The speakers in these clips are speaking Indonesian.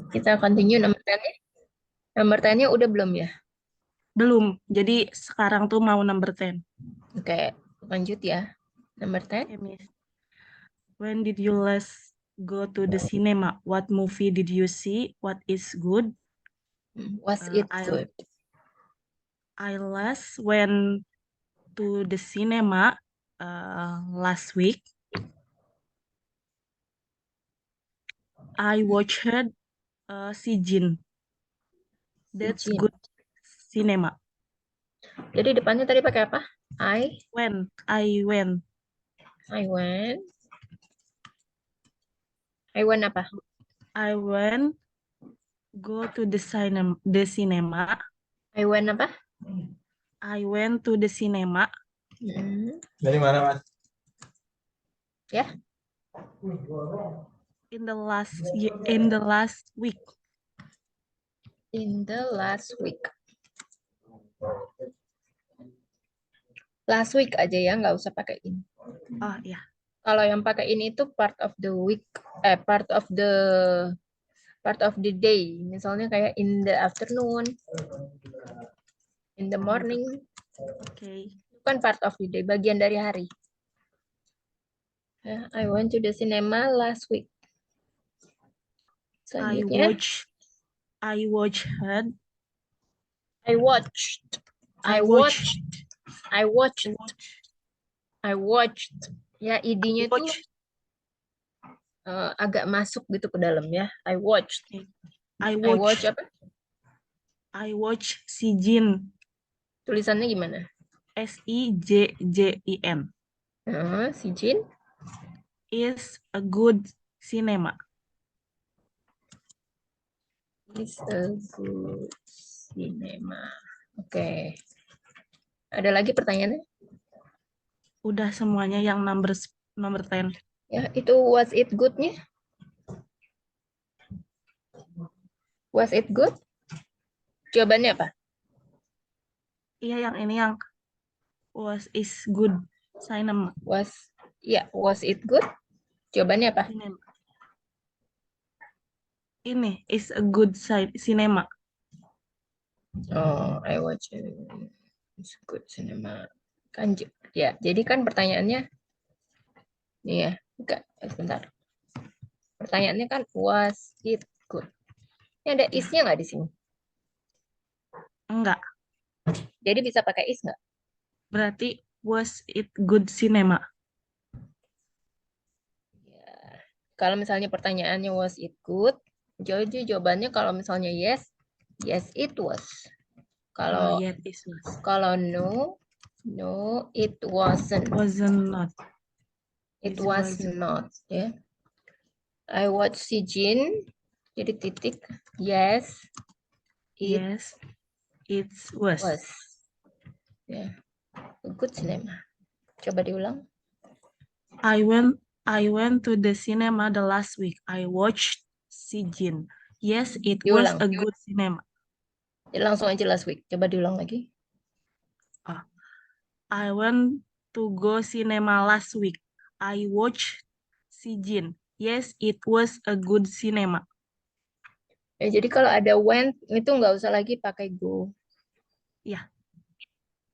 Kita continue nomor 10-nya. Nomor 10-nya udah belum ya? Belum. Jadi sekarang tuh mau number 10. Oke, lanjut ya. Nomor 10. Okay, Miss. When did you last go to the cinema? What movie did you see? What is good? Was it I good? I last went to the cinema last week. I watched Si Jin. That's Jin. good cinema. Jadi depannya tadi pakai apa? When I went I went. I went apa? I went go to the cinema. I went apa? I went to the cinema Dari mana, Mas? Ya, in the last week. in the last week. Last week aja ya, nggak usah pakai in. Oh ya, Kalau yang pakai ini itu part of the week, part of the day. Misalnya kayak in the afternoon, in the morning, okay. itu kan part of the day, bagian dari hari. Ya, I went to the cinema last week. I Selanjutnya, watched I watched I watched, I I watched, watched I watched, watch I watched. Ya, id-nya tuh watch agak masuk gitu ke dalam ya. I watched. okay. I I watch watch apa? I watch Si Jin. Tulisannya gimana? SIJJIN Si Jin is a good cinema. is a good cinema. Oke. Ada lagi pertanyaannya? Udah semuanya yang number 10. Ya, itu was it good-nya? Was it good? Jawabannya apa? Iya, yang ini yang is good cinema. Was it good? Jawabannya apa? Ini is a good cinema. Oh, I watch it's good cinema. Kan ya, jadi kan pertanyaannya nih ya, enggak, sebentar. Pertanyaannya kan was it good? Ini ada Ya. is-nya nggak di sini? Enggak. Jadi bisa pakai is nggak? Berarti was it good cinema? Ya. Kalau misalnya pertanyaannya was it good, jadi jawabannya kalau misalnya yes, yes it was. Kalau Yes, it was. kalau no, no it wasn't. Wasn't not. It was not. Ya. I watched Si Jin. Jadi titik. Yes, it Yes, it was. Ya. Good cinema. Coba diulang. I went to the cinema the last week. I watched Si Jin. Yes, it was Diulang. a good cinema. Jadi langsung aja last week. Coba diulang lagi. I went to go cinema last week. I watched Si Jin. Yes, it was a good cinema. Ya, jadi kalau ada went itu nggak usah lagi pakai go. Ya.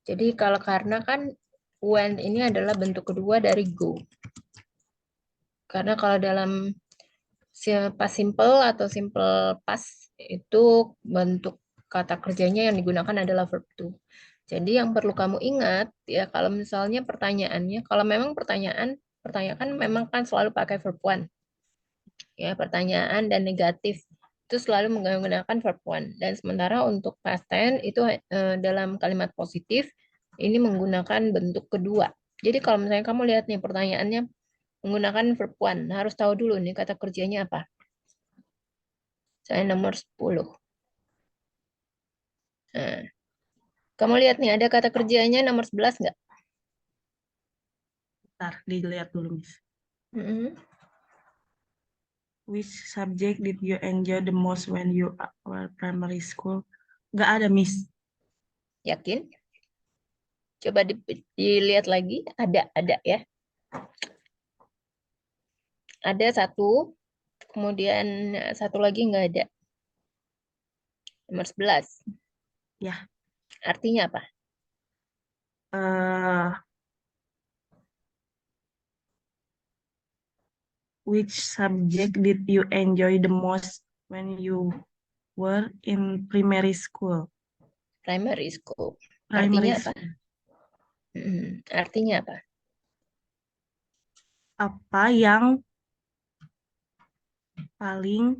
Jadi kalau karena kan went ini adalah bentuk kedua dari go. Karena kalau dalam past simple atau simple past itu bentuk kata kerjanya yang digunakan adalah verb to. Jadi yang perlu kamu ingat ya kalau misalnya pertanyaannya, kalau memang pertanyaan memang kan selalu pakai verb one. Ya, pertanyaan dan negatif itu selalu menggunakan verb one. Dan sementara untuk past tense itu dalam kalimat positif ini menggunakan bentuk kedua. Jadi kalau misalnya kamu lihat nih pertanyaannya menggunakan verb one, harus tahu dulu nih kata kerjanya apa. Saya nomor 10. Nah, kamu lihat nih ada kata kerjanya nomor 11 nggak? Bentar, dilihat dulu, Miss. Mm-mm. Which subject did you enjoy the most when you were primary school? Nggak ada, Miss. Yakin? Coba dilihat lagi. Ada ya. Ada satu, kemudian satu lagi nggak ada. Nomor 11. Ya. Artinya apa? Which subject did you enjoy the most when you were in primary school? Primary school. Primary Artinya apa? Artinya apa? Apa yang paling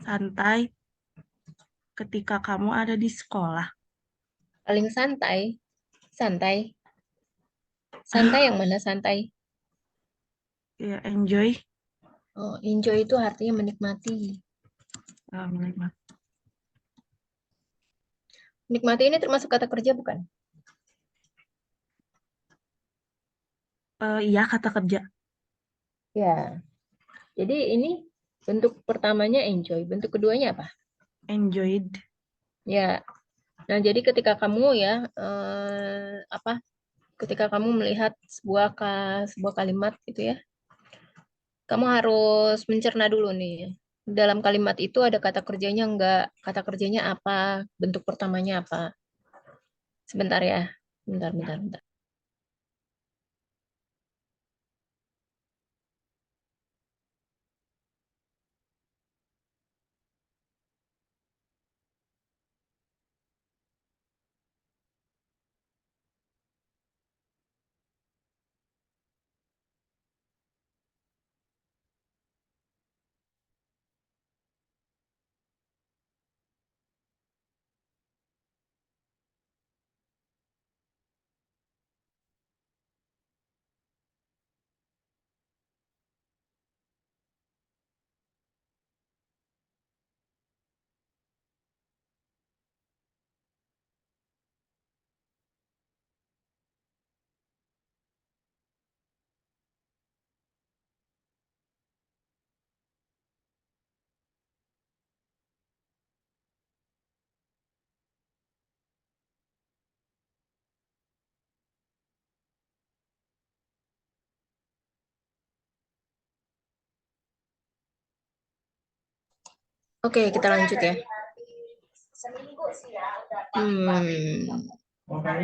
santai ketika kamu ada di sekolah? Paling santai. Santai. Santai yang mana santai? Ya, enjoy. Oh, enjoy itu artinya menikmati. Menikmati ini termasuk kata kerja bukan? Iya, kata kerja. Ya. Jadi ini bentuk pertamanya enjoy. Bentuk keduanya apa? Enjoyed. Ya. Nah, jadi ketika kamu ya ketika kamu melihat sebuah kalimat gitu ya, kamu harus mencerna dulu nih. Dalam kalimat itu ada kata kerjanya enggak? Kata kerjanya apa? Bentuk pertamanya apa? Sebentar ya. Bentar. Oke, kita lanjut ya.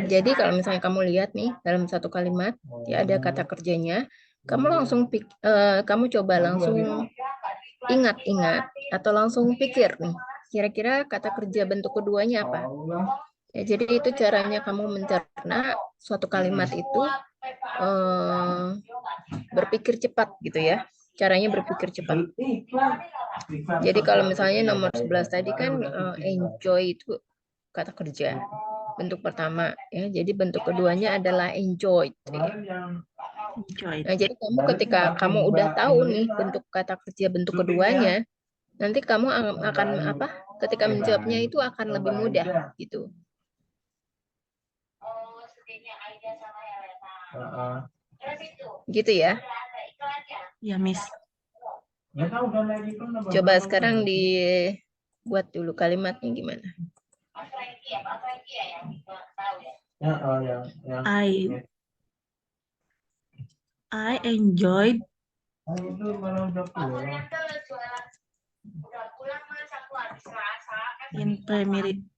Jadi kalau misalnya kamu lihat nih dalam satu kalimat ya ada kata kerjanya, kamu coba langsung ingat atau langsung pikir nih, kira-kira kata kerja bentuk keduanya apa? Ya, jadi itu caranya kamu mencerna suatu kalimat itu berpikir cepat gitu ya. Caranya berpikir cepat. Jadi kalau misalnya nomor 11 tadi kan enjoy itu kata kerja. Bentuk pertama ya. Jadi bentuk keduanya adalah enjoyed. Nah, jadi ketika kamu udah tahu nih bentuk kata kerja bentuk keduanya, nanti kamu akan ketika menjawabnya itu akan lebih mudah gitu. Gitu ya. Ya, Miss. Coba sekarang dibuat dulu kalimatnya gimana. I enjoyed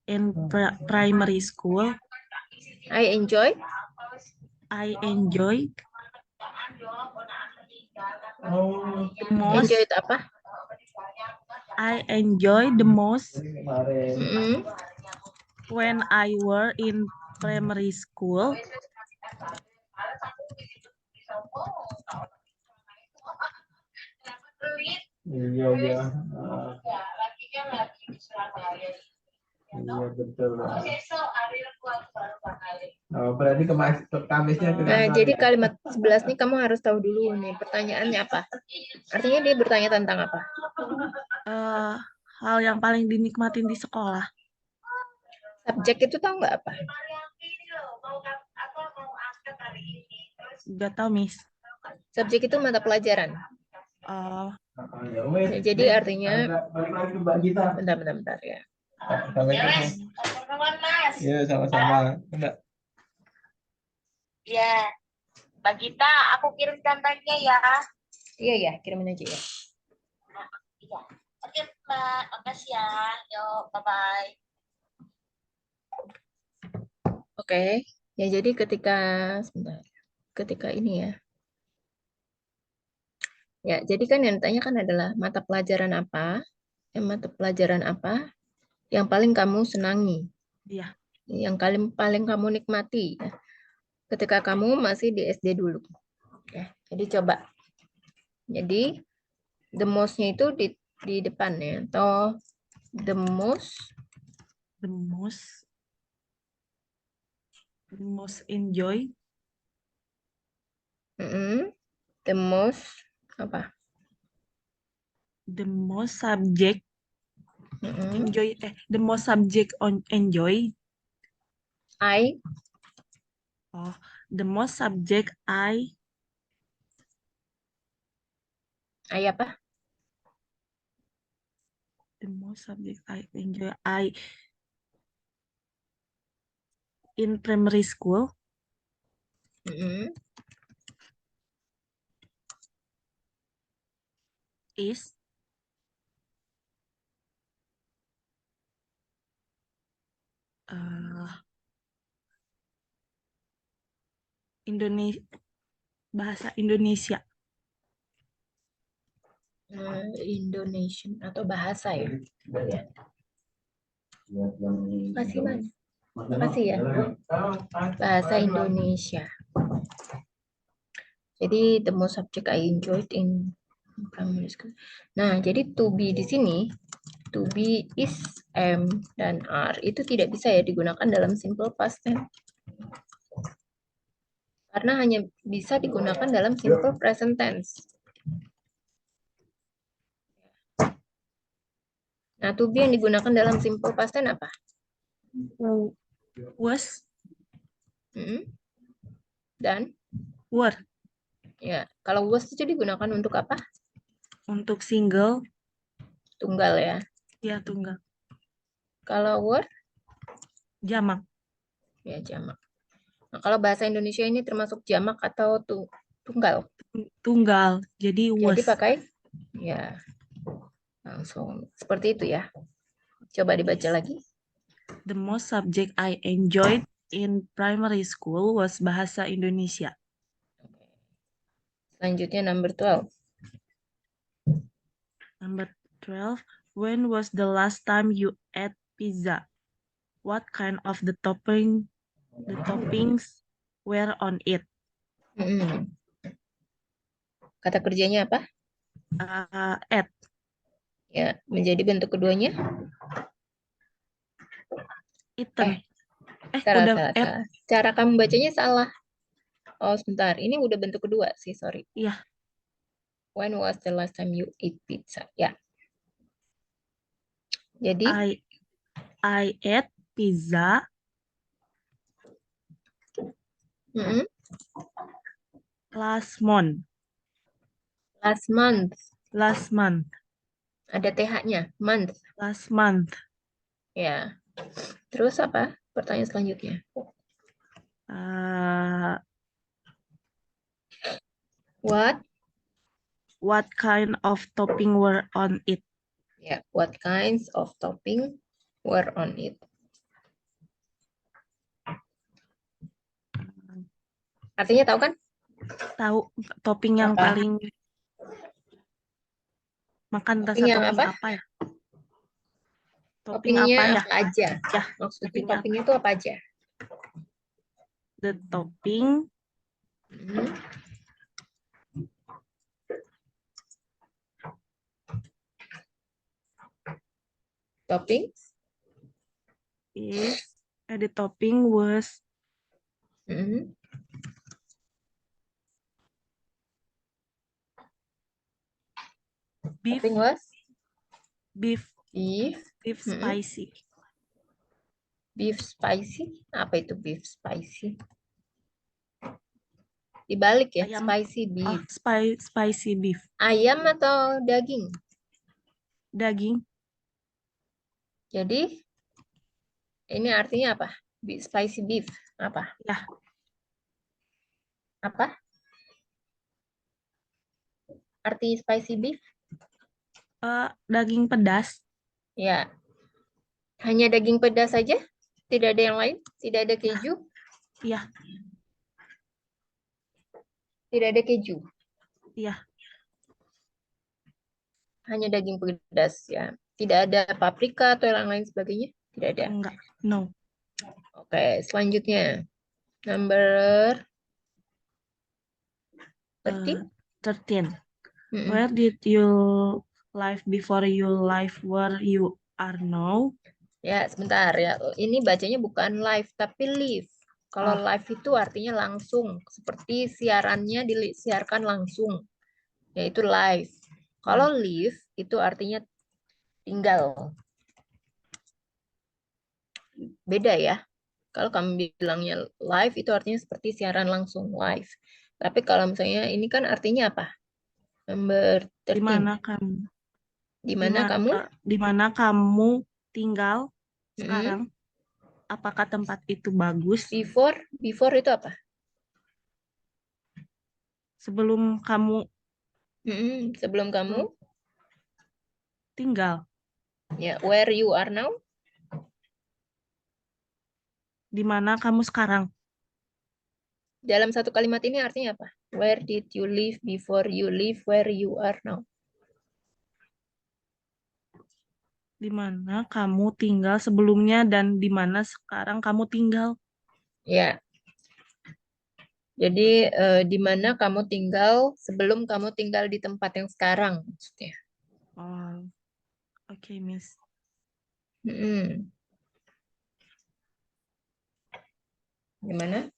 in primary school. I enjoyed the most. Enjoyed apa? I enjoyed the most when I were in primary school. Iya. Iya betul. Oh, berarti Kamisnya ke Nah, kantor jadi ya? kalimat 11 nih kamu harus tahu dulu nih pertanyaannya apa. Artinya dia bertanya tentang apa? Hal yang paling dinikmatin di sekolah. Subjek itu tahu nggak apa? Gak tahu, Miss. Subjek itu mata pelajaran. Ya, jadi artinya bentar ya. Iya, sama-sama. Enggak. Ya, Mbak Gita, aku kirim contohnya ya. Iya, kirimin aja ya. Iya. Oke, Mbak. Makasih ya. Yuk, bye-bye. Oke. Ya, jadi ketika ini ya. Ya, jadi kan yang ditanya kan adalah mata pelajaran apa? Mata pelajaran apa yang paling kamu senangi? Iya. Yang paling kamu nikmati ya, ketika kamu masih di SD dulu. Ya, jadi coba. Jadi the most-nya itu di depan ya, atau the most The most enjoy, the most apa? the most subject Mm-mm. enjoy, the most subject on enjoy. I Oh, the most subject apa? the most subject I enjoy in primary school Mm-mm. is Indonesia, bahasa Indonesia. Indonesian atau bahasa ya? Ya. Masih mana? Masih ya? Bahasa Indonesia. Jadi the most subject I enjoyed in primary school. Nah, jadi to be di sini, to be, is, am, dan are itu tidak bisa ya digunakan dalam simple past tense. Karena hanya bisa digunakan dalam simple present tense. Nah, to be yang digunakan dalam simple past tense apa? Was, Dan were, ya, kalau was itu digunakan untuk apa? untuk single, Tunggal ya. ya tunggal. Kalau were Jamak, ya jamak. Nah, kalau bahasa Indonesia ini termasuk jamak atau tunggal? tunggal. Jadi was. Jadi pakai ya langsung seperti itu ya. Coba dibaca lagi. The most subject I enjoyed in primary school was bahasa Indonesia. Selanjutnya number 12. Number 12, when was the last time you ate pizza? What kind of the toppings were on it? Kata kerjanya apa? Ate. Ya, menjadi bentuk keduanya. Eaten. Salah. Cara kamu bacanya salah. Oh, sebentar. Ini udah bentuk kedua sih, sorry. Iya. When was the last time you eat pizza? Ya. Jadi I ate pizza last month. Last month. Ada TH-nya, month. Last month. Ya. Terus apa? Pertanyaan selanjutnya. What kind of topping were on it? Ya, what kinds of topping were on it? Artinya tahu kan? Tahu topping yang Apa? paling makan rasa Topping yang topping apa? apa ya? Toppingnya apa ya? apa aja? Ya, Maksudnya toppingnya itu apa aja? The topping the topping was beef. Topping was Beef spicy. Beef spicy? Apa itu beef spicy? Dibalik ya, Ayam. spicy beef. Spicy beef. Ayam atau daging? Daging. Jadi ini artinya apa? Spicy beef apa? Ya. Apa? Arti spicy beef? Daging pedas. Ya. Hanya daging pedas saja? Tidak ada yang lain? Tidak ada keju? Iya, Tidak ada keju. iya. Hanya daging pedas ya. Tidak ada paprika atau yang lain sebagainya? Tidak ada. Enggak. No. Oke, selanjutnya. Number 13. 13. Mm-mm. Where did you live before you live where you are now? Ya, sebentar ya. Ini bacanya bukan live tapi live. Kalau Ah. live itu artinya langsung, seperti siarannya disiarkan langsung, yaitu live. Kalau live itu artinya tinggal. Beda ya. Kalau kamu bilangnya live itu artinya seperti siaran langsung, live. Tapi kalau misalnya ini kan artinya apa? Number Di 13. mana kamu? Di mana kamu? Di mana kamu tinggal Mm-mm. sekarang? Apakah tempat itu bagus? Before itu apa? Sebelum kamu Sebelum kamu? tinggal. Ya, where you are now? Di mana kamu sekarang? Dalam satu kalimat ini artinya apa? Where did you live before you live where you are now? Di mana kamu tinggal sebelumnya dan di mana sekarang kamu tinggal? Ya. Jadi di mana kamu tinggal sebelum kamu tinggal di tempat yang sekarang maksudnya. Oh, oke, Miss. Mm-mm. Gimana?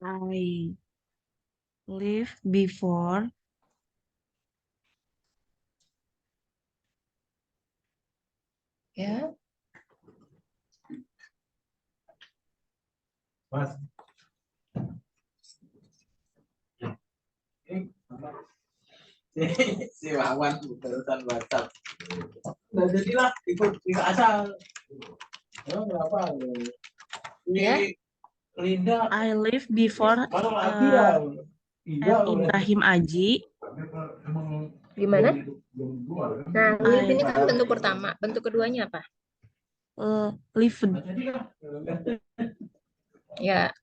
I live before Ya. Mas. Si Wawan terusan WhatsApp. Nah, jadilah ikut asal. Oh, berapa? Ya. Linda. I live before Kalau lagi ya. at Ibrahim Aji. Gimana? Nah, live ini kan bentuk pertama. Bentuk keduanya apa? Live. Ya.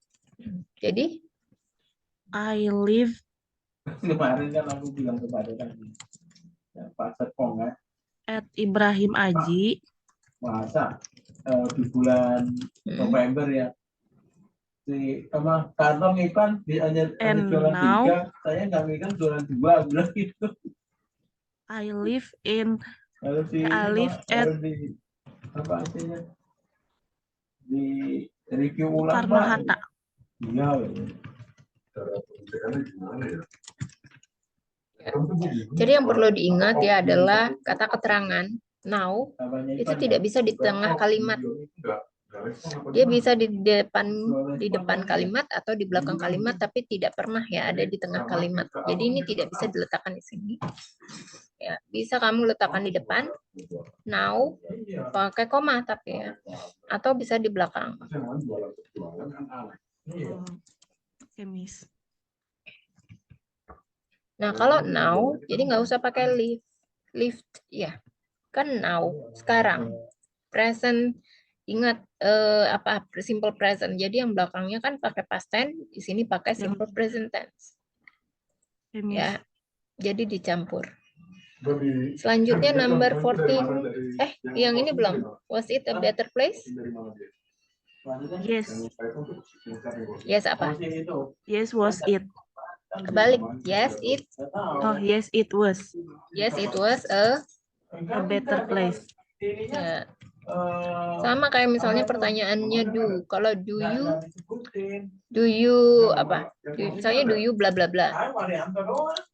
Jadi I live Kemarin kan aku bilang kepada tadi Pak Serpong kan, at Ibrahim Aji. masa di bulan November ya si kantong ikan hanya jualan now, 3, saya nggak ikan jualan 2 bilang gitu. I live in Lalu si I live at di apa artinya di review ulang Soekarno Pak. Hatta. Iya. Jadi yang perlu diingat ya adalah kata keterangan now itu tidak bisa di tengah kalimat. Dia bisa di depan kalimat atau di belakang kalimat, tapi tidak pernah ya ada di tengah kalimat. Jadi ini tidak bisa diletakkan di sini. Ya, bisa kamu letakkan di depan now pakai koma tapi ya, atau bisa di belakang. Oke, Miss. Nah, kalau now, jadi nggak usah pakai live, ya. Kan now, sekarang. Present, ingat apa simple present. Jadi yang belakangnya kan pakai past tense, di sini pakai simple present tense. Oke, Miss. Ya, jadi dicampur. Selanjutnya number 14. Yang ini belum. Was it a better place? Yes. Yes apa? Yes, was it? Kebalik. Yes, it. Oh, yes, it was. Yes, it was a better place. Ya. Sama kayak misalnya pertanyaannya do. Kalau do you apa? Misalnya do you bla bla bla.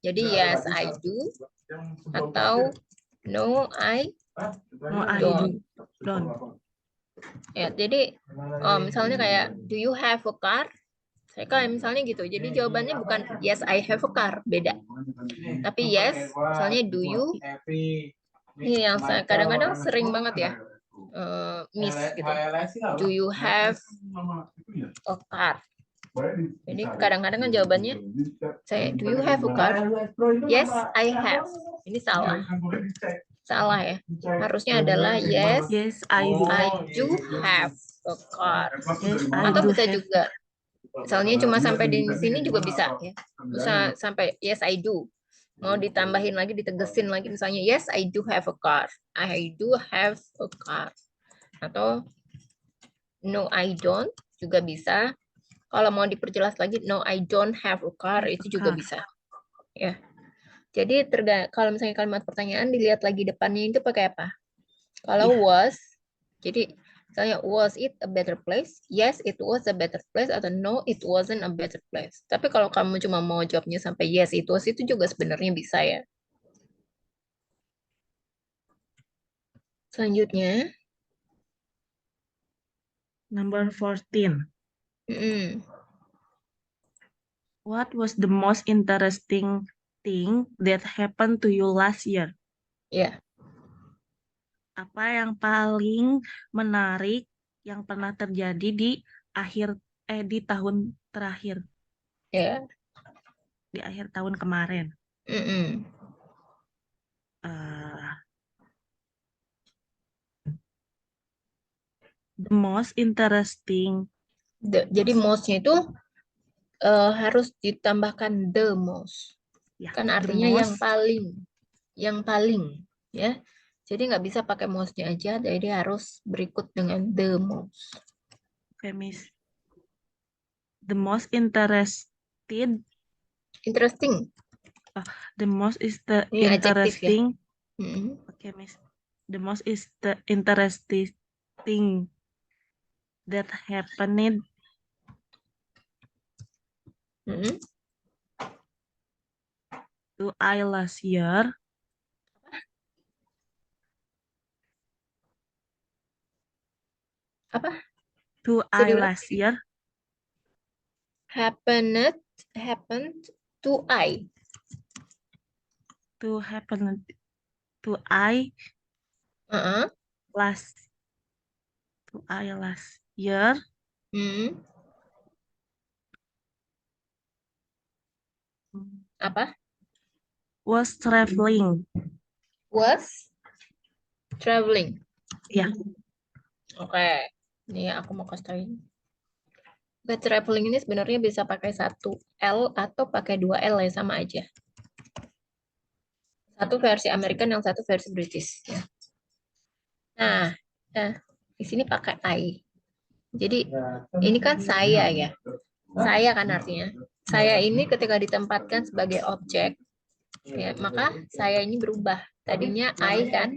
Jadi yes I do atau no I don't. Ya, jadi misalnya kayak do you have a car? Saya kayak misalnya gitu. Jadi jawabannya bukan yes I have a car, beda. Tapi yes, misalnya do you. Ini yang saya kadang-kadang sering banget ya. Miss gitu. Do you have a car? Jadi kadang-kadang kan jawabannya saya, do you have a car? Yes, I have. Ini salah. Salah ya. Harusnya adalah yes, Yes, I do. I do have a car. Yes, I Atau do bisa have. juga, misalnya cuma sampai di sini juga bisa ya. Bisa sampai yes, I do. Mau ditambahin lagi, ditegesin lagi, misalnya yes, I do have a car. I do have a car. Atau no, I don't juga bisa. Kalau mau diperjelas lagi, no, I don't have a car, itu juga Car. bisa. Ya. Jadi kalau misalnya kalimat pertanyaan dilihat lagi depannya itu pakai apa? Kalau Iya. was, jadi misalnya was it a better place? Yes, it was a better place, atau no, it wasn't a better place. Tapi kalau kamu cuma mau jawabnya sampai yes, it was, itu juga sebenarnya bisa ya. Selanjutnya, Number 14. mm, What was the most interesting thing that happened to you last year? ya, Apa yang paling menarik yang pernah terjadi di di tahun terakhir, ya, di akhir tahun kemarin? mm-mm. Uh, the most interesting. Jadi most-nya itu harus ditambahkan the most. Ya, Kan the artinya yang most. paling, ya. Jadi nggak bisa pakai most-nya aja, jadi harus berikut dengan the most. Okay, Miss. The most interested. Interesting. The most is the Ini adjektif ya. interesting. Mm-mm. Okay, Miss. The most is the interesting thing that happened Mm-mm. to I last year. Apa? To Bisa I diulang? last year. Happened to I. To happen to I Uh-uh. last year Hmm. Apa? was traveling. Was traveling. Ya, Oke. Ini aku mau kasih tahu ini. Oke, traveling ini sebenarnya bisa pakai satu L atau pakai dua L ya, sama aja. Satu versi American, yang satu versi British. Ya. Nah, di sini pakai I. Jadi ini kan saya ya. Saya kan artinya. Saya ini ketika ditempatkan sebagai objek, ya, maka saya ini berubah. Tadinya I kan.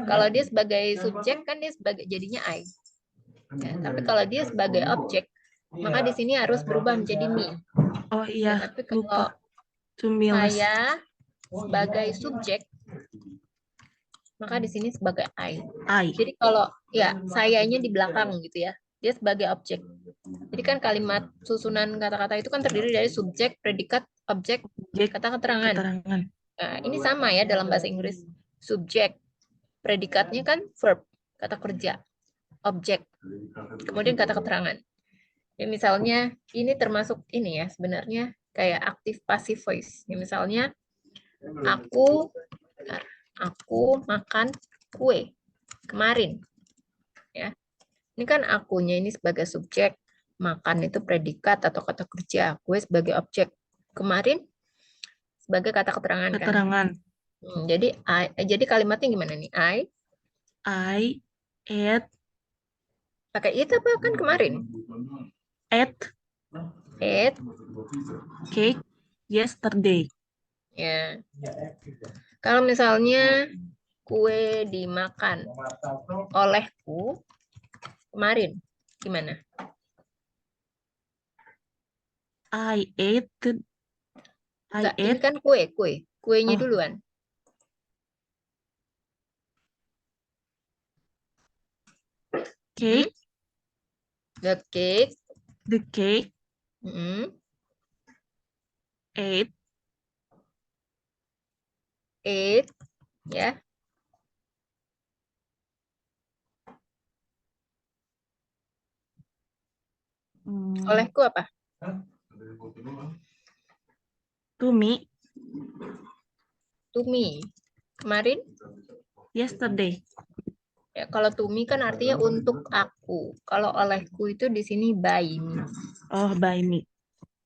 Kalau dia sebagai subjek kan dia sebagai jadinya I. Ya, tapi kalau dia sebagai objek, maka di sini harus berubah menjadi me. oh Ya, iya, tapi kalau lupa. To me last. saya sebagai subjek, maka di sini sebagai I. I. Jadi kalau ya sayanya di belakang gitu ya, dia sebagai objek. Jadi kan kalimat susunan kata-kata itu kan terdiri dari subjek, predikat, objek, kata keterangan. Keterangan. Nah, ini sama ya dalam bahasa Inggris. Subjek, predikatnya kan verb, kata kerja, objek, kemudian kata keterangan. Ya, misalnya ini termasuk ini ya sebenarnya kayak aktif passive voice. Ya, misalnya aku makan kue kemarin. Ya, ini kan akunya ini sebagai subjek, makan itu predikat atau kata kerja, kue sebagai objek, kemarin sebagai kata keterangan kan. Keterangan. Jadi kalimatnya gimana nih? I ate Pakai it apa kan kemarin? ate cake yesterday. Ya. Kalau misalnya kue dimakan olehku kemarin, gimana? I ate. Enggak, ini kan kuenya Oh. duluan. Cake. The cake. The cake. Ate. Ya. Olehku apa? To me, To me. Kemarin, yesterday. ya kalau to me kan artinya untuk aku. Kalau olehku itu di sini by me. Oh, by me.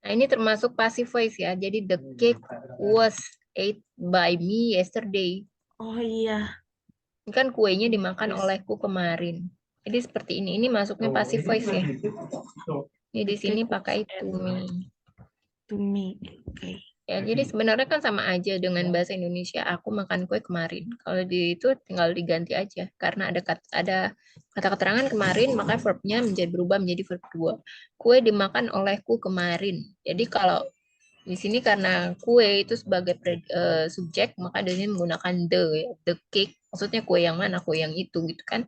Nah, ini termasuk passive voice ya. Jadi the cake was ate by me yesterday. Oh iya. Ini kan kuenya dimakan olehku kemarin. Jadi seperti ini. Ini masuknya passive voice ya. Ini di sini pakai to me. To me. Oke. Ya, jadi sebenarnya kan sama aja dengan bahasa Indonesia. Aku makan kue kemarin. Kalau di itu tinggal diganti aja. Karena ada kata keterangan kemarin, maka verbnya berubah menjadi verb 2. Kue dimakan olehku kemarin. Jadi kalau di sini karena kue itu sebagai subjek, maka di sini menggunakan the, ya. The cake. Maksudnya kue yang mana? Kue yang itu gitu kan.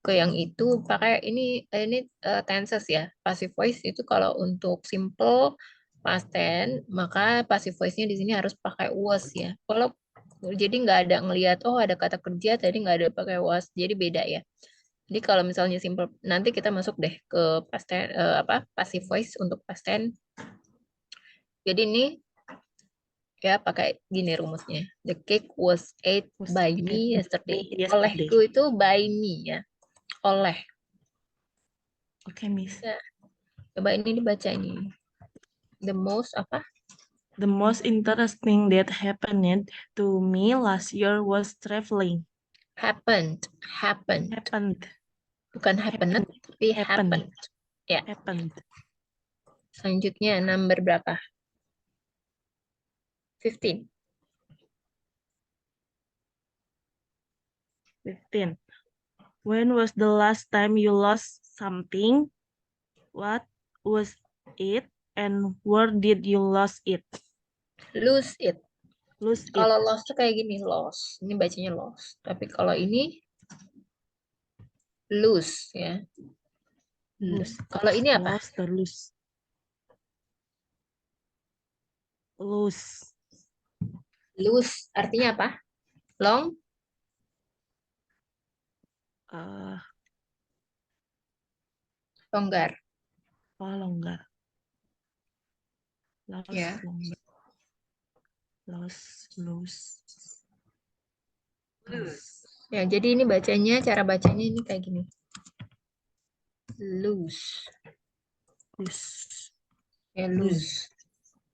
Kue yang itu pakai ini tenses ya. Passive voice itu kalau untuk simple past tense, maka passive voice-nya di sini harus pakai was ya. Kalau jadi nggak ada ngelihat, oh ada kata kerja, tadi nggak ada pakai was, jadi beda ya. Jadi kalau misalnya simple, nanti kita masuk deh ke past tense, passive voice untuk past tense. Jadi ini ya pakai gini rumusnya. The cake was ate Was by ate me by yesterday. me yesterday. Olehku itu by me ya. Oleh. Oke, Miss. Ya. Coba ini dibaca ini. The most apa? The most interesting that happened to me last year was traveling. Happened. Happened. Bukan happened, tapi Happened. happened. Ya. Happened. Selanjutnya number berapa? 15. 15. When was the last time you lost something? What was it? And where did you lose it? Lose it. Lose it. Kalau lost tuh kayak gini, lost. Ini bacanya lost. Tapi kalau ini lose ya. Lose. Kalau ini apa? Lost or lose? Lose. Lose artinya apa? Long, Uh, longgar. oh, longgar. Lost, Ya. longgar. Lost, lose. Lose. Ya, jadi ini bacanya, cara bacanya ini kayak gini. Lose. Lose. Ya, lose.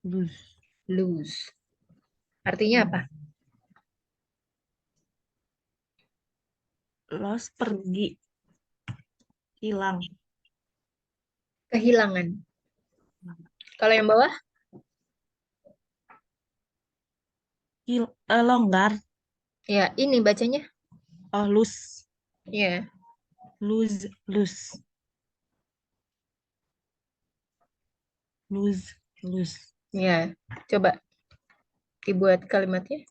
Lose. Lose. Artinya apa? Lost, pergi. Hilang. Kehilangan. Kalau yang bawah? Longgar. Ya, ini bacanya. Oh, lose. Ya. Lose. Lose. Lose. Lose. Ya. Coba dibuat kalimatnya.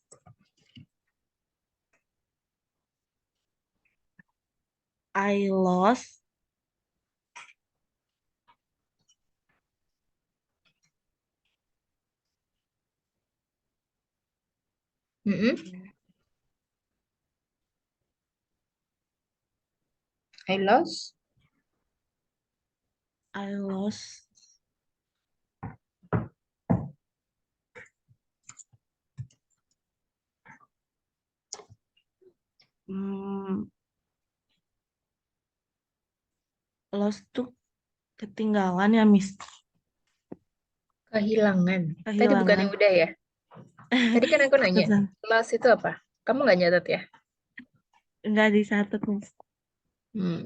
I lost I lost. I lost lost tuh ketinggalan ya, Miss. Kehilangan. Tadi bukan Kehilangan. yang udah ya? Tadi kan aku nanya, lost itu apa? Kamu nggak nyatet ya? Nggak dicatat, Miss.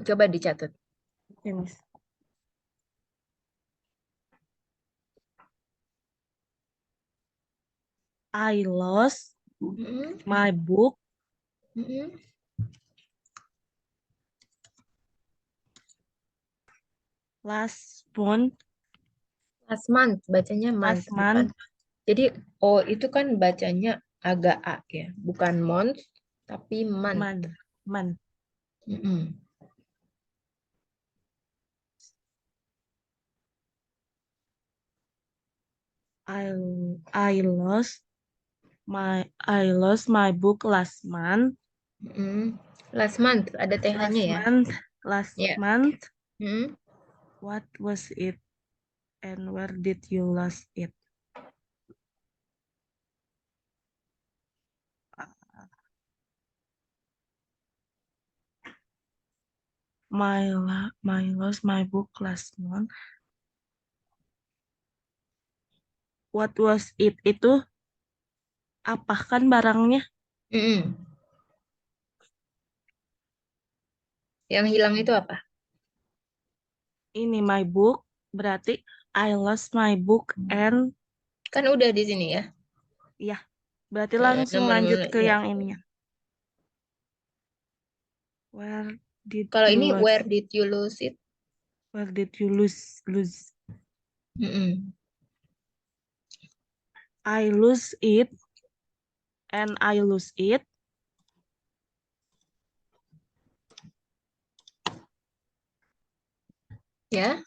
Coba dicatat. Oke, Miss. I lost my book last month. Last month, bacanya month. Last month. Jadi, oh itu kan bacanya agak A ya. Bukan month, tapi month. Month. I lost my book last month. Last month, ada TH-nya ya. Last month. Yeah. What was it? And where did you lose it? My lost my book last month. What was it? Itu apa kan barangnya? Mm-mm. Yang hilang itu apa? Ini my book. Berarti I lost my book and Kan udah di sini ya. ya. Berarti langsung Nomor lanjut ke ya. yang ininya. Where did Kalau you ini lose? where did you lose it? Where did you lose? Mm-mm. I lose it and I lose it. Ya.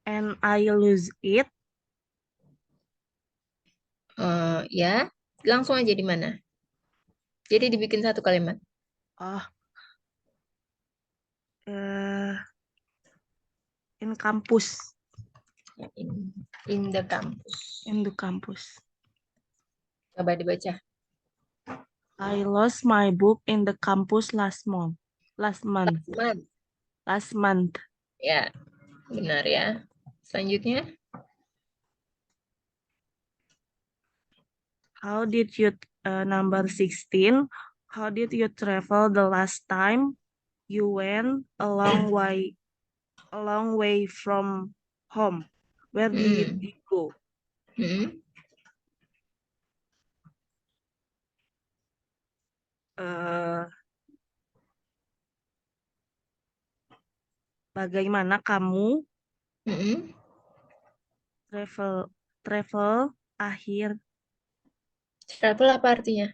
And I lose it. Ya. Langsung aja di mana? Jadi dibikin satu kalimat. Oh, in campus. In the campus. In the campus. Coba dibaca. I lost my book in the campus last month. Last month. Man. Last month. Ya. Benar ya. Selanjutnya. How did you, number 16, how did you travel the last time you went a long way from home? Where did you go? Mm-mm. Bagaimana kamu Mm-mm. travel akhir Travel apa artinya?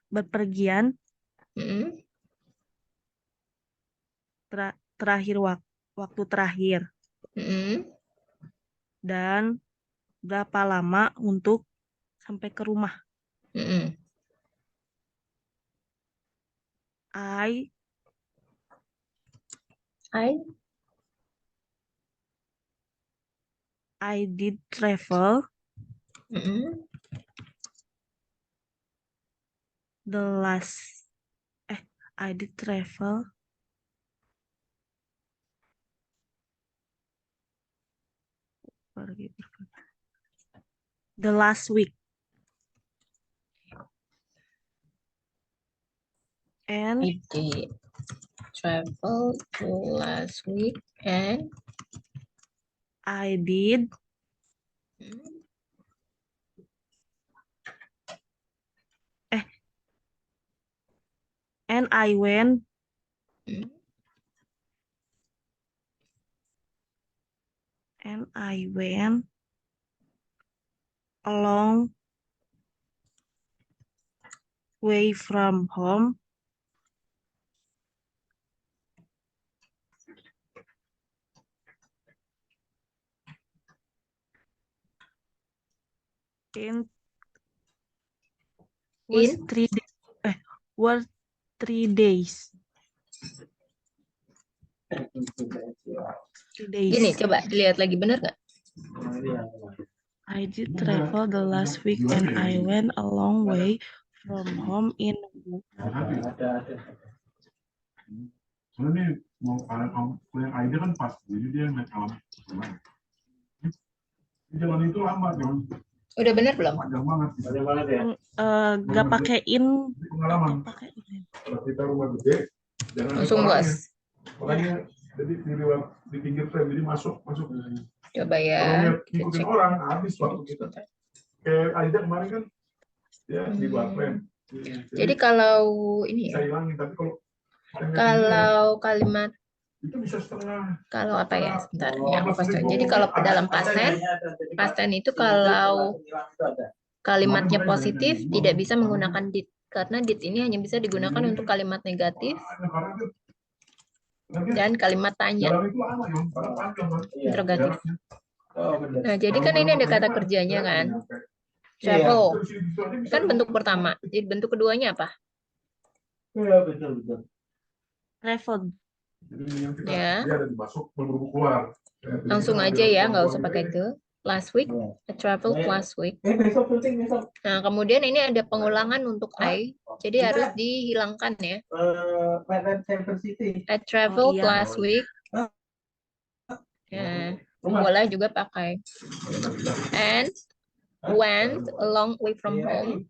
berpergian Mm-mm. terakhir waktu terakhir Mm-mm. dan berapa lama untuk sampai ke rumah? Mm-mm. I did travel Mm-mm. the last I did travel the last week and I did travel to last week and I did and I went Mm. and I went a long way from home in was In? 3 days were 3 days 3 days. Gini, coba dilihat lagi, bener nggak? I did travel the last week and I went a long way from home in Soalnya nih mau kamu yang Aida kan pas, jadi dia nggak kalah. Jalan itu lama dong. Udah bener belum? Panjang banget. Panjang banget ya. gak pakai in Pengalaman. pakai in. Kalau kita rumah gede, jangan Langsung orangnya. gas. Makanya jadi di pinggir frame, jadi masuk. Coba Kalau ya. ngikutin orang, habis waktu kita. Kayak Aida kemarin kan, dia di bawah frame. Jadi kalau ini bisa ya, hilangin, tapi kalau kalimat, itu bisa setengah. kalau apa ya, sebentar, ya aku kasih. Jadi kalau dalam pasten itu kalau kalimatnya positif tidak bisa menggunakan did, karena did ini hanya bisa digunakan untuk kalimat negatif dan kalimat tanya, interrogatif. Nah, jadi kan ini ada kata kerjanya kan, travel, kan bentuk pertama. Jadi bentuk keduanya apa? Iya, betul. Travel Jadi ini yang kita Ya. dia ada di masuk berburu keluar. Jadi Langsung kita aja ambil ya, nggak buang-buang usah gitu pakai ya. the. Last week, I traveled Ya. last week. Besok syuting besok. Nah, kemudian ini ada pengulangan untuk I, jadi harus dihilangkan ya. Red Dead City. I traveled iya. last week. Ya, boleh juga pakai. And went a long way from home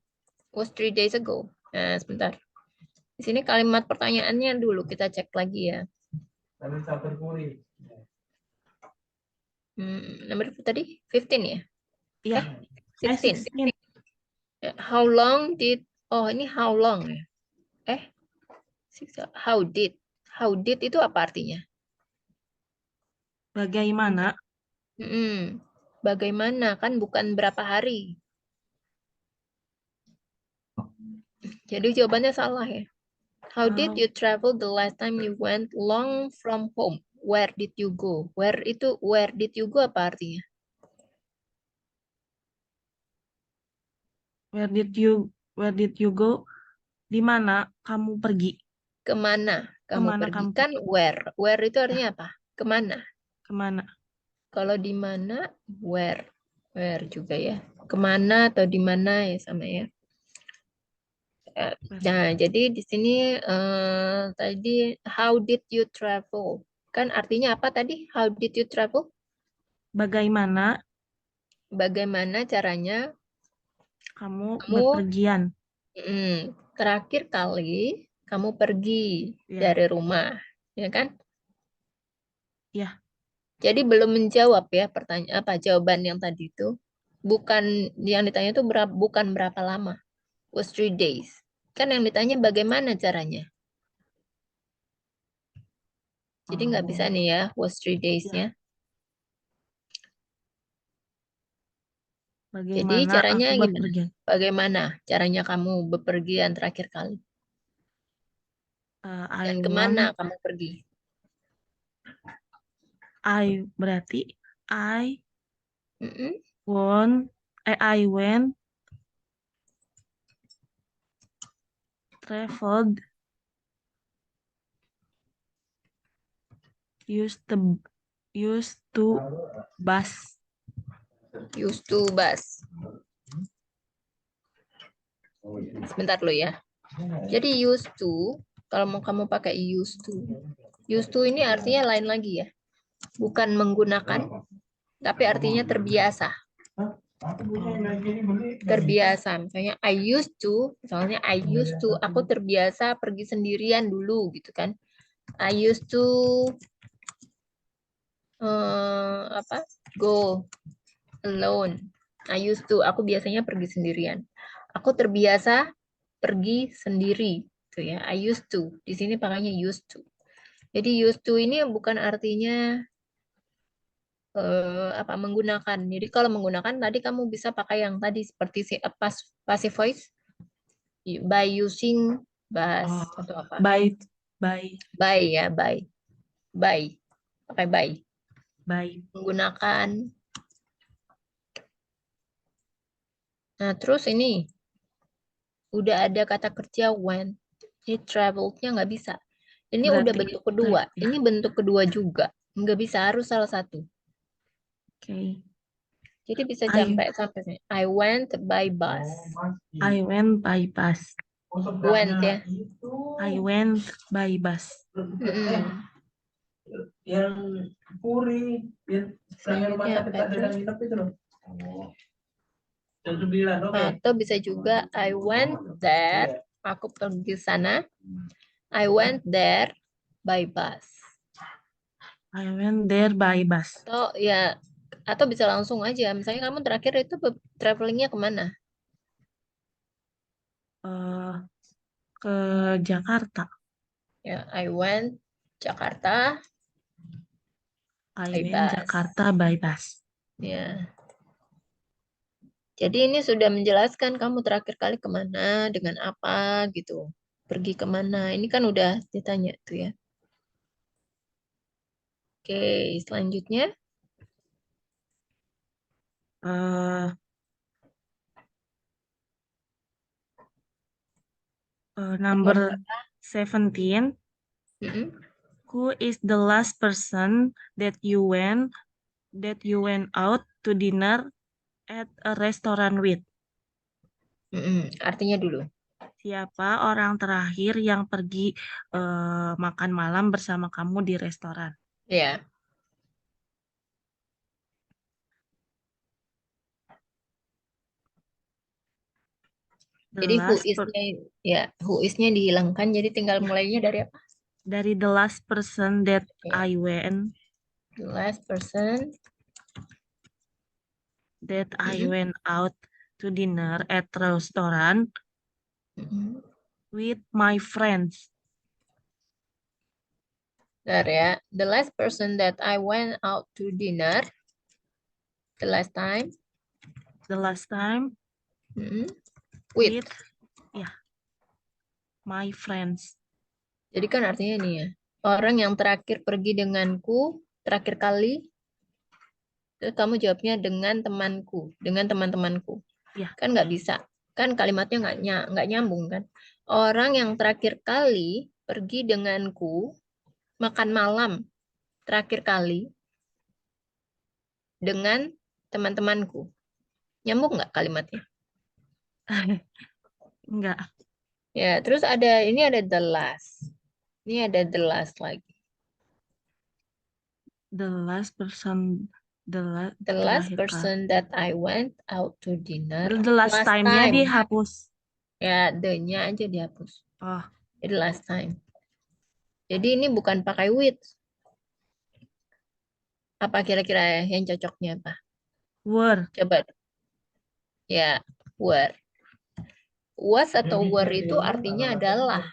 was 3 days ago. Nah, sebentar. Di sini kalimat pertanyaannya dulu kita cek lagi ya. Tadi sampai Puri. Nomor tadi 15 ya? Iya. 16. 16. How long did ini how long ya? How did. How did itu apa artinya? Bagaimana? Bagaimana kan bukan berapa hari. Jadi jawabannya salah ya. How did you travel the last time you went long from home? Where did you go? Where did you go apa artinya? Where did you go? Di mana kamu pergi? Kemana kamu Kemana pergi? kamu Kan where. Where itu artinya apa? Kemana? Kemana? Kalau di mana, where. Where juga ya. Kemana atau di mana ya sama ya. Nah, jadi di sini tadi how did you travel? Kan artinya apa tadi? How did you travel? Bagaimana Bagaimana caranya kamu kamu berpergian? terakhir kali kamu pergi Ya. dari rumah, ya kan? Ya. Jadi belum menjawab ya pertanyaan apa jawaban yang tadi itu. Bukan yang ditanya itu bukan berapa lama. Was 3 days. Kan yang ditanya bagaimana caranya. Jadi nggak bisa nih ya, was 3 days-nya. Jadi Bagaimana caranya aku gimana? berpergian? Bagaimana caranya kamu bepergian terakhir kali? I Dan kemana went. kamu pergi? Berarti I Mm-mm. I went traveled used to bus. Used to bus. Sebentar lo ya. Jadi used to, kalau mau kamu pakai used to ini artinya lain lagi ya. Bukan menggunakan, tapi artinya terbiasa. Terbiasa. Misalnya misalnya I used to, aku terbiasa pergi sendirian dulu gitu kan. I used to go alone. I used to, aku biasanya pergi sendirian. Aku terbiasa pergi sendiri, tuh ya. I used to. Di sini pakainya used to. Jadi used to ini bukan artinya menggunakan. Jadi kalau menggunakan tadi kamu bisa pakai yang tadi seperti passive voice by using bus atau apa. By By ya, by. Pakai by. Menggunakan. Nah, terus ini udah ada kata kerja when. Ini traveled-nya nggak bisa. Ini Berarti udah bentuk kedua. ya. Ini bentuk kedua juga. Nggak bisa, harus salah satu. Oke. Jadi bisa sampai sini. I went by bus. I went by bus. Went ya. I went by bus. Yang Puri, yang rumah sakit Selanjutnya, ada yang nginep itu loh. Jam 9, oke. atau bisa juga I went there. Aku pergi sana. I went there by bus. I went there by bus. Atau bisa langsung aja. Misalnya kamu terakhir itu travelingnya kemana? Ke Jakarta. Ya, I went Jakarta. I by went bus. Jakarta by bus. Ya. Jadi ini sudah menjelaskan kamu terakhir kali kemana, dengan apa gitu. Pergi kemana. Ini kan udah ditanya tuh ya. Oke, selanjutnya. Number 17. Who is the last person that you went out to dinner at a restaurant with? Artinya dulu. Siapa orang terakhir yang pergi makan malam bersama kamu di restoran? Ya. The Jadi who last per- is-nya ya, who is-nya dihilangkan jadi tinggal mulainya dari apa? dari the last person that Ya. I went The last person. went out to dinner at restaurant Mm-mm. with my friends. Bentar ya. The last person that I went out to dinner. The last time. The last time With. my friends. Jadi kan artinya ini ya. Orang yang terakhir pergi denganku, terakhir kali. Terus kamu jawabnya dengan temanku, dengan teman-temanku. Ya. Kan nggak bisa. Kan kalimatnya nggak nyambung kan. Orang yang terakhir kali pergi denganku makan malam terakhir kali dengan teman-temanku. Nyambung nggak kalimatnya? Enggak. Ya, terus ini ada the last. Ini ada the last lagi. The last person The last terakhir person that I went out to dinner. The last time-nya dihapus. Ya, the-nya aja dihapus. Oh, Jadi last time. Jadi ini bukan pakai with. Apa kira-kira yang cocoknya apa? were. Coba. Ya, were. Was atau were itu artinya adalah.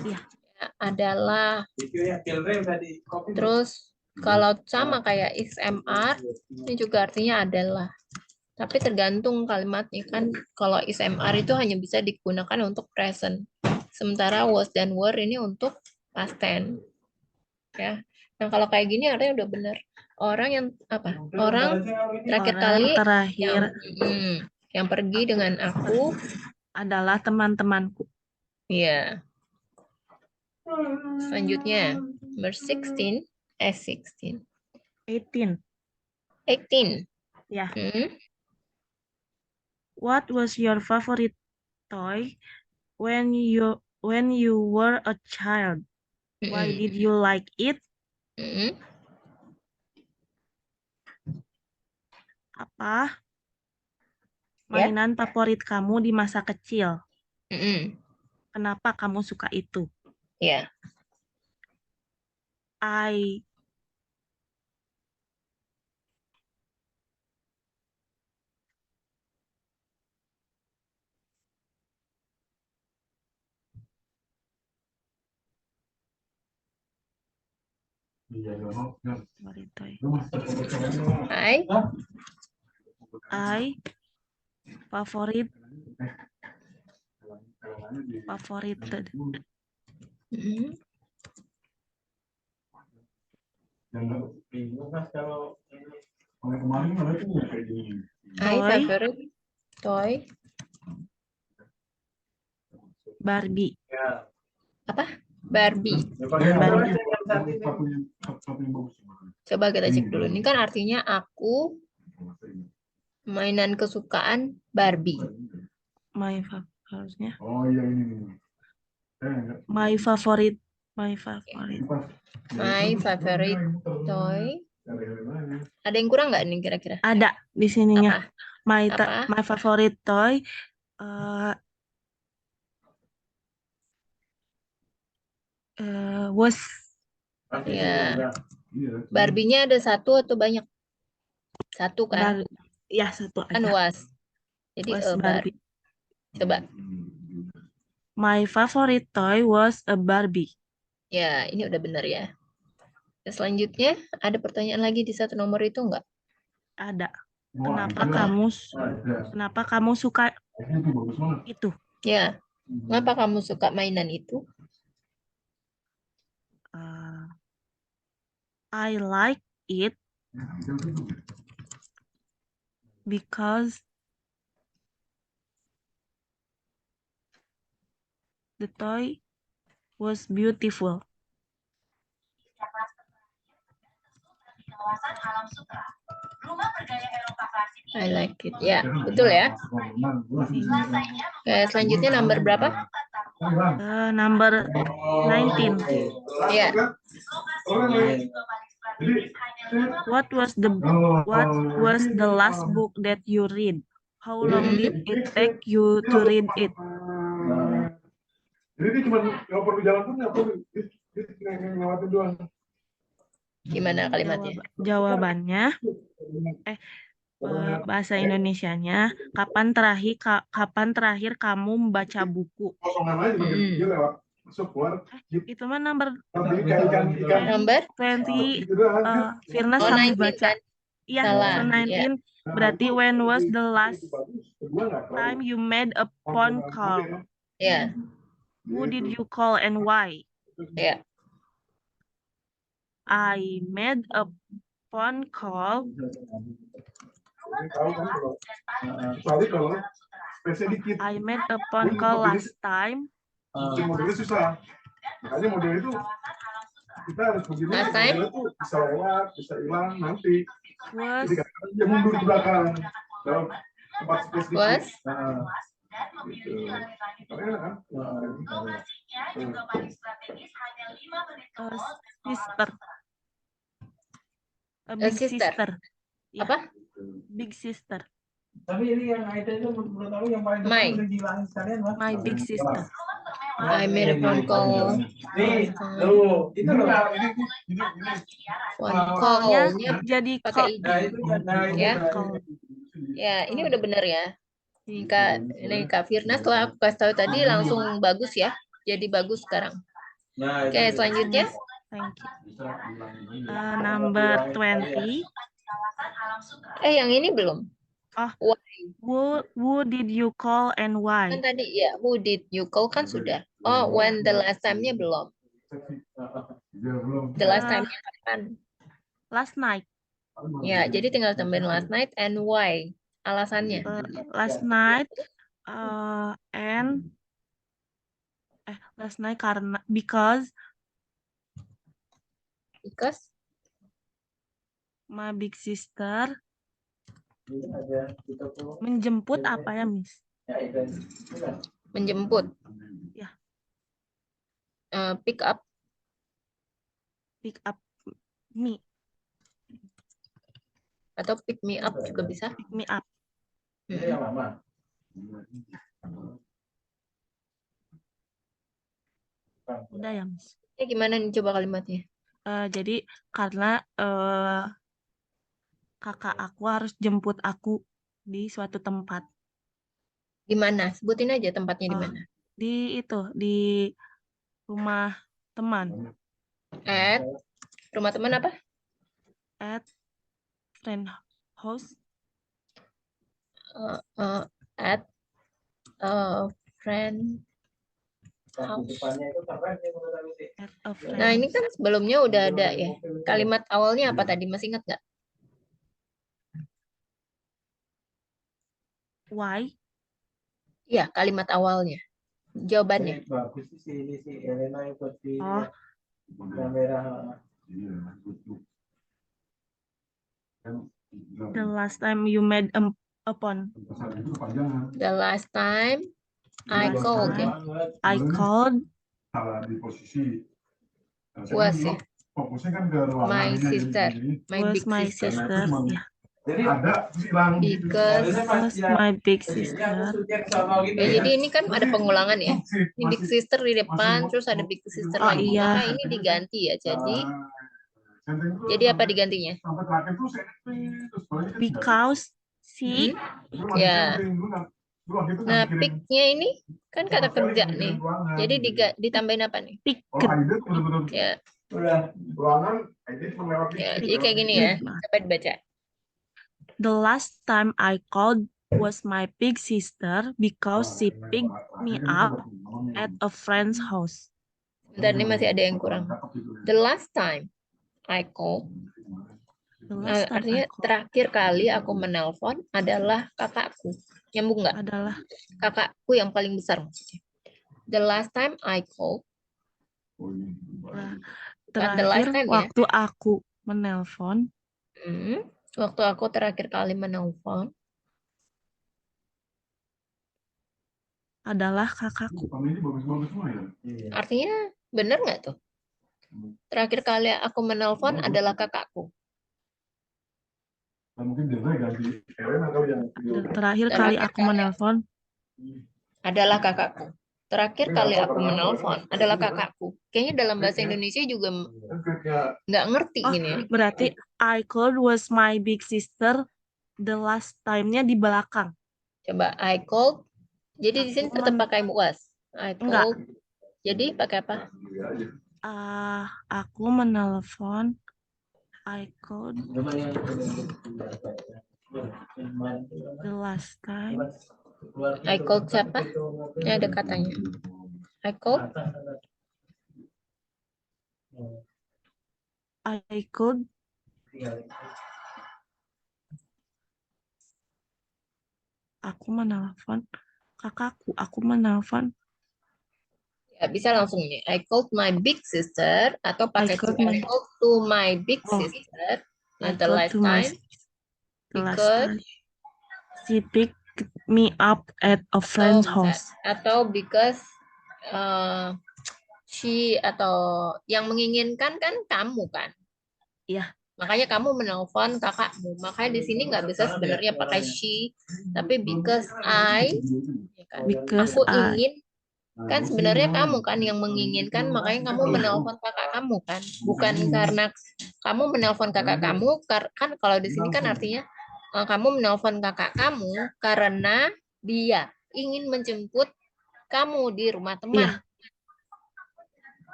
Iya. Ya, adalah. Itu ya Kilrem tadi kopi. Terus kalau sama kayak XMR, ini juga artinya adalah. Tapi tergantung kalimatnya kan. Kalau XMR itu hanya bisa digunakan untuk present. Sementara was dan were ini untuk past tense. Ya. Nah, kalau kayak gini artinya udah benar. Orang yang apa? Orang terakhir Orang kali terakhir yang pergi dengan aku adalah teman-temanku. ya. Selanjutnya number 16 16. 18. 18. Ya. What was your favorite toy when you were a child? Why did you like it? Apa mainan favorit kamu di masa kecil? Kenapa kamu suka itu? Ya. I favorite toy. I favorite Bingung mas kalau Kemarin mana tuh kayak gini. My Toy. favorite toy. Barbie. ya. Apa? Barbie. Barbie. Coba kita cek dulu. Ini kan artinya aku mainan kesukaan Barbie. My harusnya. Oh iya ini. My favorite My favorite toy. Ada yang kurang nggak nih kira-kira? ada di sininya. Apa? My favorite toy was Ya. Barbie-nya ada satu atau banyak? Satu kan? ya satu Kan aja. was. Jadi Was Barbie. Coba. My favorite toy was a Barbie. Ya, ini udah benar ya. Selanjutnya, ada pertanyaan lagi di satu nomor itu enggak? Ada. Kenapa kamu suka itu? Ya. Kenapa kamu suka mainan itu? I like it because the toy was beautiful. kawasan alam sutra. Rumah bergaya Eropa klasik I ini like it. Ya, betul ya. lantainya Oke, selanjutnya nomor berapa? Number 19. Ya, lokasinya juga paling strategis hanya 5 What was the last book that you read? How long did it take you to read it? Jadi dia cuma nggak perlu jalan pun nggak perlu. Dia ngelewatin doang. gimana kalimatnya? Jawabannya, bahasa Indonesianya, kapan terakhir kamu membaca buku? Kosongan aja dia lewat masuk keluar. Itu mah number Tapi kayak ikan. Nomor? 20. Gitu doang. Firna Oh, sambil 19 baca. kan? Iya, Salah, so 19. Berarti when was the last time you made a phone call? Ya, Who did you call and why? ya. I made a phone call Tahu kan kalau kecuali kalau space dikit. I made a phone call last time. Modelnya susah. Makanya model itu kita harus begini. Last time? Model itu bisa lewat, bisa hilang nanti. Was Jadi kadang-kadang dia mundur ke belakang dalam tempat space dikit. Was? Gitu. Makanya kan. lokasinya juga paling strategis hanya 5 menit ke mall dan sister. A A big sister. sister. Ya, Apa? big sister. Tapi ini yang Aida itu menurut aku yang paling My. depan udah gilangin sekalian, Mas. My big sister. I made a phone call. Nih, tuh, itu loh. Ini. Phone Call-nya call-nya jadi pakai call. id. Nah, itu Ya. Call. Ya, ini udah bener ya. Ini Kak Firna setelah aku kasih tahu tadi langsung bagus ya. Jadi bagus sekarang. Nah, Oke, selanjutnya. Thank you. Number 20. Yang ini belum. Oh, Why? who did you call and why? Kan tadi ya, who did you call kan sudah. Oh, when the last time-nya belum. The last time-nya kapan? Last night. Ya, jadi tinggal tambahin last night and why. Alasannya. Last night last night because my big sister menjemput apa ya, Miss? Menjemput. Ya. Pick up. Pick up me. Atau pick me up juga bisa. Pick me up. Udah ya, Miss. Gimana nih coba kalimatnya? Jadi karena kakak aku harus jemput aku di suatu tempat. Di mana? Sebutin aja tempatnya di mana. Di rumah teman. At rumah teman apa? At friend house. At friend house. At a friend. Nah, ini kan sebelumnya udah ada ya. Kalimat awalnya apa tadi? Masih ingat nggak? Why? Iya, kalimat awalnya. Jawabannya. Bagus sih ini si Elena ikut di Oh, kamera. the last time you made a phone. The last time I Last called time ya. I called Salah di posisi. Was ya. Fokusnya kan ke ruangan. My sister. My was big my sister. sister. Ya. Jadi Ada hilang gitu. Was my big sister. Ya, jadi ini kan ada pengulangan ya. Ini big sister di depan, terus ada big sister Oh, lagi. iya. Maka ini diganti ya. Jadi apa digantinya? Because she Ya. Nah, pick-nya ini kan kata kerja nih. Jadi ditambahin apa nih? picked. Ya. Ruangan, ini cuma lewat Ya, jadi kayak gini ya. Coba dibaca. The last time I called was my big sister because she picked me up at a friend's house. Bentar, ini masih ada yang kurang. The last time I called. The last time Artinya I called terakhir kali aku menelpon adalah kakakku. Nyambung nggak? adalah Kakakku yang paling besar maksudnya. The last time I called. the last terakhir time ya. waktu aku menelpon Waktu aku terakhir kali menelpon adalah kakakku. Kamu ini bagus-bagus semua ya. Iya. artinya bener nggak tuh? Terakhir kali aku menelpon adalah kakakku. Nah, mungkin biasanya ganti Elena kali yang video. Terakhir kali Terakhir aku kali menelpon adalah kakakku. Terakhir Tapi kali nggak tahu aku kenapa, menelpon kan? adalah kakakku. Kayaknya dalam bahasa Kayaknya. Indonesia juga Kan kayak nggak ngerti Oh, gini. berarti I called was my big sister the last time-nya di belakang. Coba I called. Jadi di sini Aku tetap men- pakai was. I Enggak. called. Jadi pakai apa? sendiri aja. Aku menelpon. I called Cuma yang the last time. I called siapa? Ini ada katanya. I called. I called aku menelpon kakakku. Aku menelpon. Ya, bisa langsung nih. I called my big sister atau pakai called I my- called to my big Oh. sister I the called last to my time the last because time. She picked me up at a friend's house. atau because she atau yang menginginkan kan kamu kan. Iya. Makanya kamu menelpon kakakmu. Makanya di sini nggak bisa sebenarnya pakai she, tapi because I, ya kan? Because Aku I ingin, kan sebenarnya kamu kan yang menginginkan, makanya kamu menelpon kakak kamu kan, bukan karena kamu menelpon kakak kamu, kan kalau di sini kan artinya kamu menelpon kakak kamu karena dia ingin menjemput kamu di rumah teman.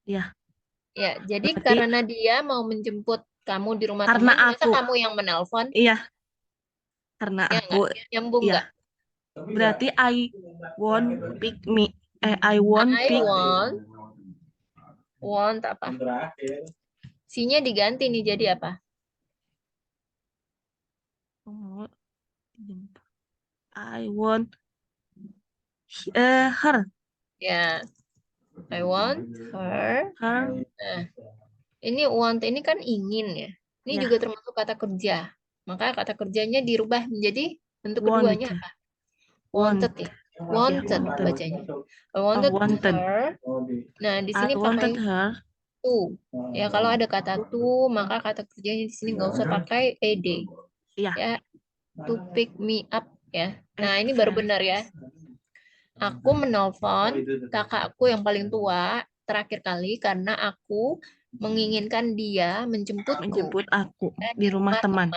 Iya. Ya, jadi Berarti- karena dia mau menjemput kamu di rumah Karena teman, masa aku- kamu yang menelpon? Iya. Karena Ya aku nggak? Nyambung iya. nggak? Berarti I won't pick me. I won't I pick. want apa? terakhir. C-nya diganti nih jadi apa? I want her. Ya, I want her. Her. Nah, ini want ini kan ingin ya. Ini Ya. juga termasuk kata kerja. Maka kata kerjanya dirubah menjadi bentuk Want. keduanya apa? Wanted ya. Wanted wanted. bacanya. I wanted wanted. her. Nah, di I sini pakai wanted her. to. Ya, kalau ada kata to, maka kata kerjanya di sini nggak usah pakai ed. Iya. Ya, to pick me up ya. Nah, At ini baru friend. benar ya. Aku menelpon kakakku yang paling tua terakhir kali karena aku menginginkan dia menjemputku Menjemput aku di rumah teman.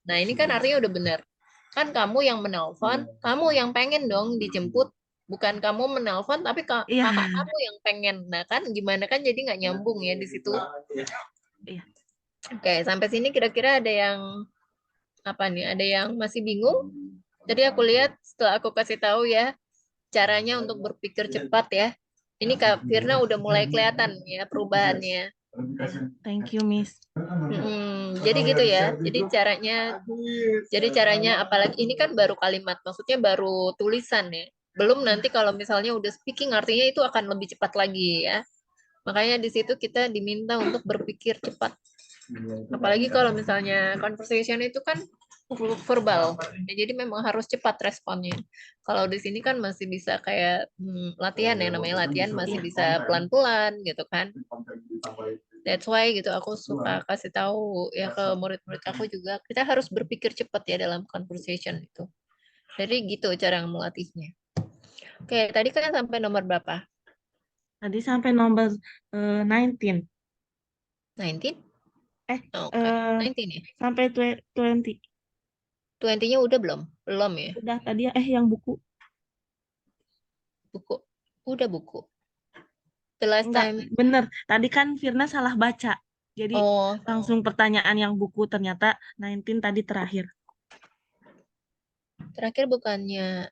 Nah, ini kan artinya udah benar. Kan kamu yang menelpon, kamu yang pengen dong dijemput, bukan kamu menelpon tapi Iya. kakak kamu yang pengen. Nah, kan gimana kan jadi nggak nyambung ya di situ. Iya. Oke, sampai sini kira-kira ada yang apa nih? Ada yang masih bingung? Tadi aku lihat setelah aku kasih tahu ya caranya untuk berpikir cepat ya. Ini Kak Firna udah mulai kelihatan ya perubahannya. Thank you, Miss. Jadi gitu ya. Jadi caranya apalagi ini kan baru kalimat, maksudnya baru tulisan ya. Belum nanti kalau misalnya udah speaking artinya itu akan lebih cepat lagi ya. Makanya di situ kita diminta untuk berpikir cepat. Apalagi kalau misalnya conversation itu kan verbal. Ya, jadi memang harus cepat responnya. Kalau di sini kan masih bisa kayak latihan ya, namanya latihan masih bisa pelan-pelan gitu kan. That's why gitu aku suka kasih tahu ya ke murid-murid aku juga kita harus berpikir cepat ya dalam conversation itu. Jadi gitu cara melatihnya. Oke, tadi kan sampai nomor berapa? Tadi sampai nomor 19. 19? Oke, eh, 19 ya. Sampai 20. 20-nya udah belum? Belum ya. Udah tadi yang buku. Buku. Udah buku. The last Enggak, time. bener. Tadi kan Firna salah baca. Jadi Oh, langsung pertanyaan yang buku ternyata 19 tadi terakhir. terakhir bukannya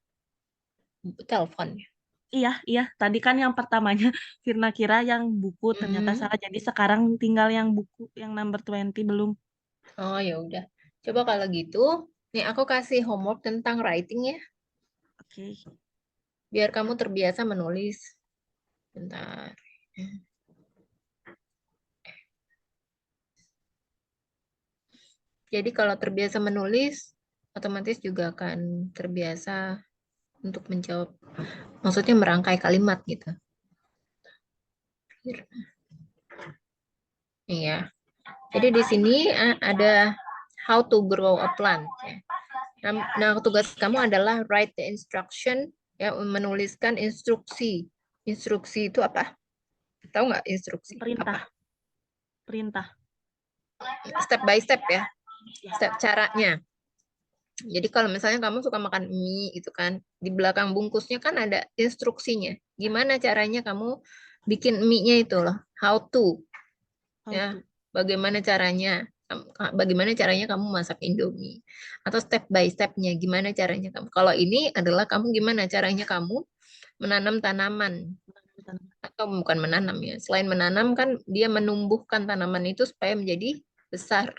telepon ya? Iya. Tadi kan yang pertamanya Firna kira yang buku ternyata salah. Jadi sekarang tinggal yang buku yang number 20 belum. Oh, ya udah. Coba kalau gitu, nih aku kasih homework tentang writing ya, Oke. biar kamu terbiasa menulis. Bentar. Jadi kalau terbiasa menulis, otomatis juga akan terbiasa untuk menjawab. Maksudnya merangkai kalimat gitu. Iya. Jadi di sini ada how to grow a plant. Ya. Nah, tugas kamu adalah write the instruction, ya, menuliskan instruksi. Instruksi itu apa? Tahu nggak instruksi? Perintah. Apa? Perintah. Step by step ya. Step caranya. Jadi kalau misalnya kamu suka makan mie itu kan, di belakang bungkusnya kan ada instruksinya. Gimana caranya kamu bikin mie-nya itu loh. How to. How Ya, to. bagaimana caranya kamu masak Indomie atau step by stepnya gimana caranya kamu. Kalau ini adalah kamu gimana caranya kamu menanam tanaman atau bukan menanam ya. Selain menanam kan dia menumbuhkan tanaman itu supaya menjadi besar,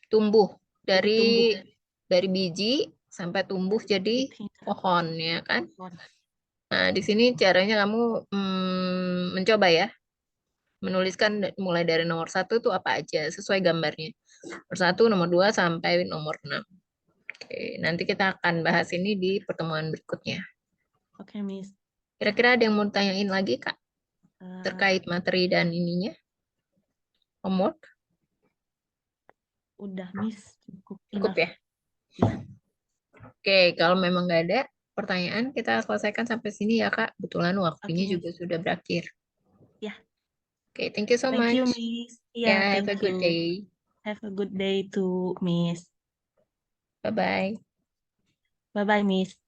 tumbuh Jadi dari biji sampai tumbuh jadi pohon ya kan. Nah, di sini caranya kamu mencoba ya menuliskan mulai dari nomor 1 itu apa aja sesuai gambarnya. Nomor 1, nomor 2 sampai nomor 6. Oke, nanti kita akan bahas ini di pertemuan berikutnya. Oke, Miss. Kira-kira ada yang mau tanyain lagi, Kak? Terkait materi dan ininya? Homework? Udah, Miss. Cukup ya? Ya. Oke, kalau memang nggak ada pertanyaan, kita selesaikan sampai sini ya, Kak. Kebetulan waktunya Oke, juga sudah berakhir. Ya. Oke, thank you so Thank you, much. Miss. Ya, have Yeah, a thank good you. day. Have a good day too, Miss. Bye-bye. Bye-bye, Miss.